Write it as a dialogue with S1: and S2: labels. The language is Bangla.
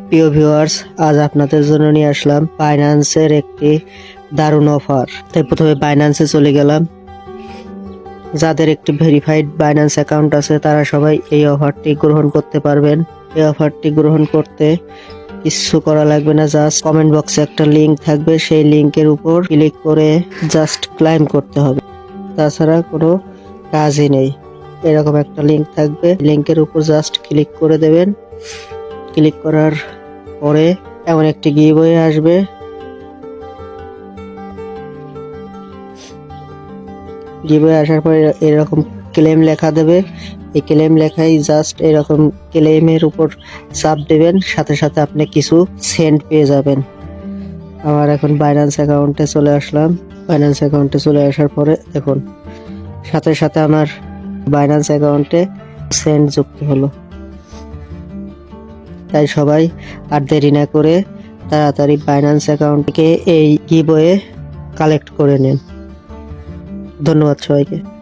S1: প্রিয় ভিউয়ার্স, আজ আপনাদের জন্য নিয়ে আসলাম বাইন্যান্সের একটি দারুণ অফার। তাই প্রথমে বাইন্যান্সে চলে গেলাম। যাদের একটি ভেরিফাইড বাইন্যান্স অ্যাকাউন্ট আছে তারা সবাই এই অফারটি গ্রহণ করতে পারবেন। এই অফারটি গ্রহণ করতে কিছু করা লাগবে না, জাস্ট কমেন্ট বক্সে একটা লিংক থাকবে, সেই লিংকের উপর ক্লিক করে জাস্ট ক্লাইম করতে হবে। তাছাড়া কোনো কাজই নেই। এরকম একটা লিংক থাকবে, লিংকের উপর জাস্ট ক্লিক করে দেবেন। ক্লিক করার পরে এমন একটি গিভওয়ে আসবে। গিভওয়ে আসার পরে এরকম ক্লেম লেখা দেবে। এই ক্লেম লেখাই জাস্ট এরকম ক্লেমের উপর চাপ দেবেন, সাথে সাথে আপনি কিছু সেন্ট পেয়ে যাবেন। আমার এখন বাইন্যান্স অ্যাকাউন্টে চলে আসলাম। বাইন্যান্স অ্যাকাউন্টে চলে আসার পরে দেখুন সাথে সাথে আমার বাইন্যান্স অ্যাকাউন্টে সেন্ট যুক্ত হলো। তাই সবাই আর দেরি না করে তাড়াতাড়ি বাইন্যান্স অ্যাকাউন্ট থেকে এই গিভওয়ে কালেক্ট করে নিন। ধন্যবাদ সবাইকে।